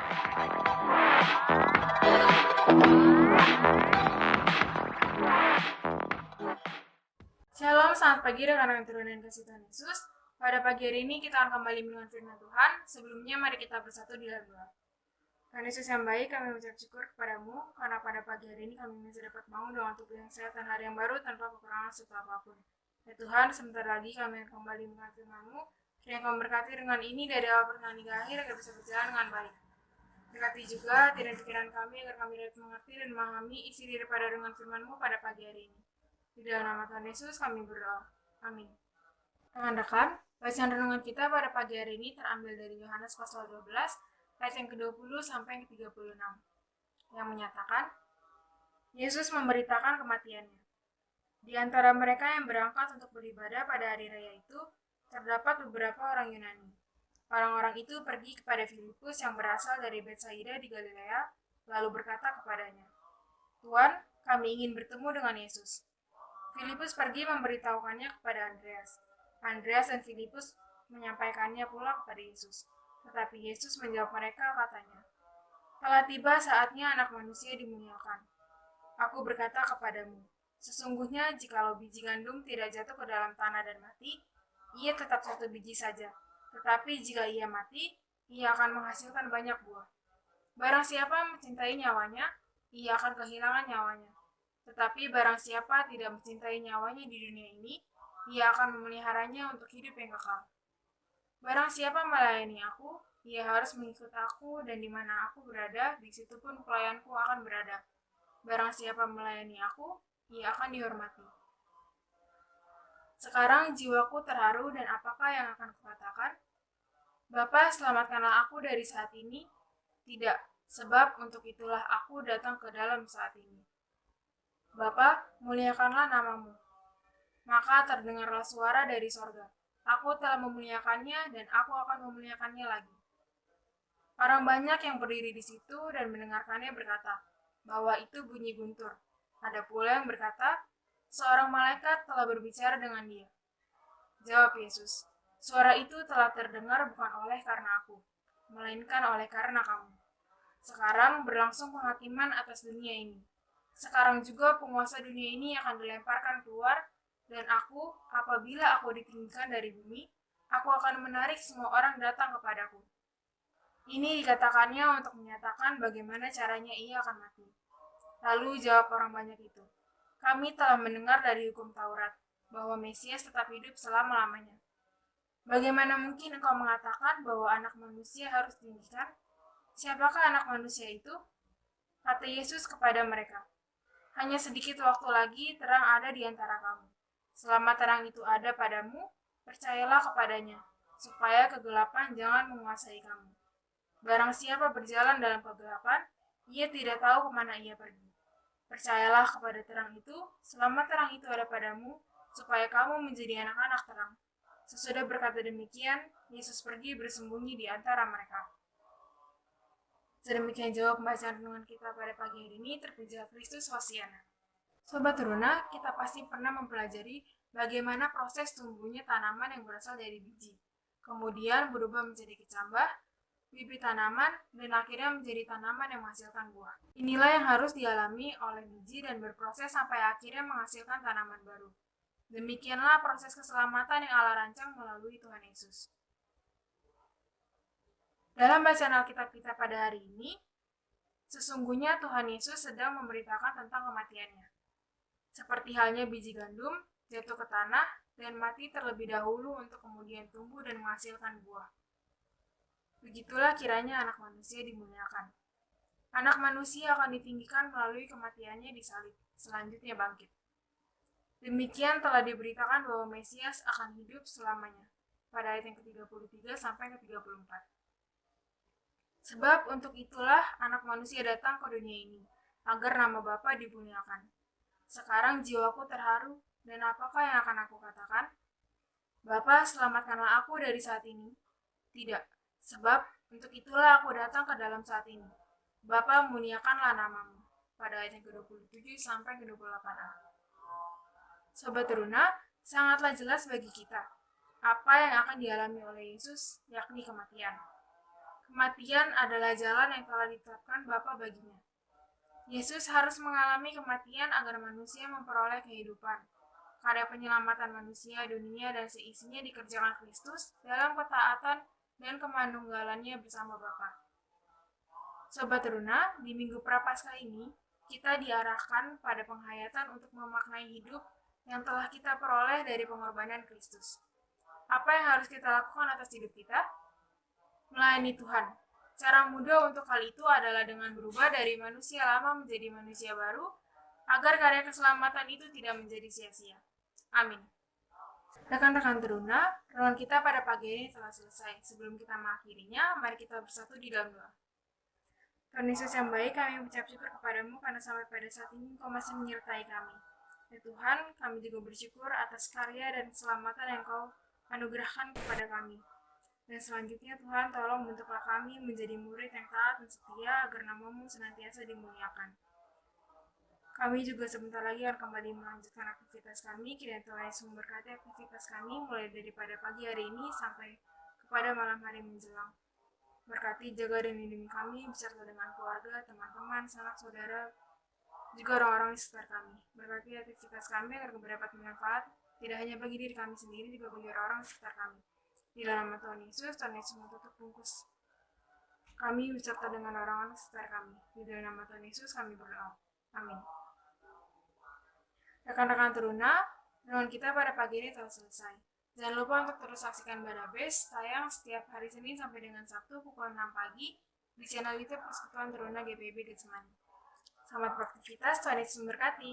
Shalom, selamat pagi rekan-rekan turunan kasih Tuhan Yesus. Pada pagi hari ini kita akan kembali mendengar firman Tuhan. Sebelumnya mari kita bersatu di dalam doa. Tuhan Yesus yang baik, kami mengucap syukur kepadamu, karena pada pagi hari ini kami masih dapat bangun dengan tubuh yang sehat dan hari yang baru tanpa kekurangan serta apapun. Ya Tuhan, sebentar lagi kami akan kembali mendengar firman-Mu. Kiranya Kau memberkati dengan ini dari awal pertengahan hingga akhir agar bisa berjalan dengan baik. Berkati juga hati dan pikiran kami agar kami dapat mengerti dan memahami isi daripada dengan firman-Mu pada pagi hari ini. Di dalam nama Tuhan Yesus kami berdoa. Amin. Rekan-rekan, bacaan renungan kita pada pagi hari ini terambil dari Yohanes pasal 12, ayat yang ke-20 sampai yang ke-36, yang menyatakan, Yesus memberitakan kematiannya. Di antara mereka yang berangkat untuk beribadah pada hari raya itu, terdapat beberapa orang Yunani. Orang-orang itu pergi kepada Filipus yang berasal dari Betsaida di Galilea, lalu berkata kepadanya, Tuan, kami ingin bertemu dengan Yesus. Filipus pergi memberitahukannya kepada Andreas. Andreas dan Filipus menyampaikannya pula kepada Yesus. Tetapi Yesus menjawab mereka, katanya, telah tiba saatnya anak manusia dimuliakan. Aku berkata kepadamu, sesungguhnya jikalau biji gandum tidak jatuh ke dalam tanah dan mati, ia tetap satu biji saja. Tetapi jika ia mati, ia akan menghasilkan banyak buah. Barang siapa mencintai nyawanya, ia akan kehilangan nyawanya. Tetapi barang siapa tidak mencintai nyawanya di dunia ini, ia akan memeliharanya untuk hidup yang kekal. Barang siapa melayani aku, ia harus mengikut aku, dan di mana aku berada, di situ pun pelayanku akan berada. Barang siapa melayani aku, ia akan dihormati. Sekarang jiwaku terharu, dan apakah yang akan kukatakan? Bapa, selamatkanlah aku dari saat ini. Tidak, sebab untuk itulah aku datang ke dalam saat ini. Bapa, muliakanlah namamu. Maka terdengarlah suara dari sorga. Aku telah memuliakannya dan aku akan memuliakannya lagi. Orang banyak yang berdiri di situ dan mendengarkannya berkata bahwa itu bunyi guntur. Ada pula yang berkata, seorang malaikat telah berbicara dengan dia. Jawab Yesus, suara itu telah terdengar bukan oleh karena aku, melainkan oleh karena kamu. Sekarang berlangsung penghakiman atas dunia ini. Sekarang juga penguasa dunia ini akan dilemparkan keluar, dan aku, apabila aku ditinggikan dari bumi, aku akan menarik semua orang datang kepadaku. Ini dikatakannya untuk menyatakan bagaimana caranya ia akan mati. Lalu jawab orang banyak itu, kami telah mendengar dari hukum Taurat, bahwa Mesias tetap hidup selama-lamanya. Bagaimana mungkin engkau mengatakan bahwa anak manusia harus ditinggikan? Siapakah anak manusia itu? Kata Yesus kepada mereka, hanya sedikit waktu lagi terang ada di antara kamu. Selama terang itu ada padamu, percayalah kepadanya, supaya kegelapan jangan menguasai kamu. Barang siapa berjalan dalam kegelapan, ia tidak tahu kemana ia pergi. Percayalah kepada terang itu, selama terang itu ada padamu, supaya kamu menjadi anak-anak terang. Sesudah berkata demikian, Yesus pergi bersembunyi di antara mereka. Sedemikian jawab pembacaan renungan kita pada pagi hari ini. Terpujilah Kristus, Hosiana. Sobat Teruna, kita pasti pernah mempelajari bagaimana proses tumbuhnya tanaman yang berasal dari biji, kemudian berubah menjadi kecambah, bibit tanaman, dan akhirnya menjadi tanaman yang menghasilkan buah. Inilah yang harus dialami oleh biji dan berproses sampai akhirnya menghasilkan tanaman baru. Demikianlah proses keselamatan yang Allah rancang melalui Tuhan Yesus. Dalam bacaan Alkitab kita pada hari ini, sesungguhnya Tuhan Yesus sedang memberitakan tentang kematiannya. Seperti halnya biji gandum, jatuh ke tanah, dan mati terlebih dahulu untuk kemudian tumbuh dan menghasilkan buah. Begitulah kiranya anak manusia dimuliakan. Anak manusia akan ditinggikan melalui kematiannya di salib, selanjutnya bangkit. Demikian telah diberitakan bahwa Mesias akan hidup selamanya, pada ayat yang ke-33 sampai ke-34. Sebab untuk itulah anak manusia datang ke dunia ini, agar nama Bapa dimuliakan. Sekarang jiwaku terharu, dan apakah yang akan aku katakan? Bapa, selamatkanlah aku dari saat ini. Tidak, sebab untuk itulah aku datang ke dalam saat ini. Bapa, muliakanlah namamu. Pada ayat yang ke-27 sampai ke-28a. Sobat Teruna, sangatlah jelas bagi kita apa yang akan dialami oleh Yesus, yakni kematian. Kematian adalah jalan yang telah ditetapkan Bapa baginya. Yesus harus mengalami kematian agar manusia memperoleh kehidupan. Karya penyelamatan manusia, dunia, dan seisinya dikerjakan Kristus dalam ketaatan dan kemanunggalannya bersama Bapa. Sobat Teruna, di Minggu Prapaskah ini, kita diarahkan pada penghayatan untuk memaknai hidup yang telah kita peroleh dari pengorbanan Kristus. Apa yang harus kita lakukan atas hidup kita? Melayani Tuhan. Cara mudah untuk hal itu adalah dengan berubah dari manusia lama menjadi manusia baru, agar karya keselamatan itu tidak menjadi sia-sia. Amin. Rekan-rekan Teruna, renungan kita pada pagi ini telah selesai. Sebelum kita mengakhirinya, mari kita bersatu di dalam doa. Tuhan Yesus yang baik, kami mengucap syukur kepadamu karena sampai pada saat ini Engkau masih menyertai kami. Ya Tuhan, kami juga bersyukur atas karya dan keselamatan yang Kau anugerahkan kepada kami. Dan selanjutnya Tuhan, tolong bentuklah kami menjadi murid yang taat dan setia agar namamu senantiasa dimuliakan. Kami juga sebentar lagi akan kembali melanjutkan aktivitas kami. Kiranya Tuhan Yesus memberkati aktivitas kami mulai daripada pagi hari ini sampai kepada malam hari menjelang. Berkati, jaga, dan lindungi kami beserta dengan keluarga, teman-teman, sanak saudara, juga orang-orang di sekitar kami. Berkati aktivitas kami agar dapat bermanfaat, tidak hanya bagi diri kami sendiri, juga bagi orang-orang di sekitar kami. Di dalam nama Tuhan Yesus menutup bungkus kami beserta dengan orang-orang di sekitar kami. Di dalam nama Tuhan Yesus kami berdoa. Amin. Rekan-rekan Teruna, renungan kita pada pagi ini telah selesai. Jangan lupa untuk terus saksikan Barabes, tayang setiap hari Senin sampai dengan Sabtu pukul 6 pagi di channel YouTube Persekutuan Teruna GPIB Getsemani. Selamat beraktivitas, Tuhan Yesus memberkati.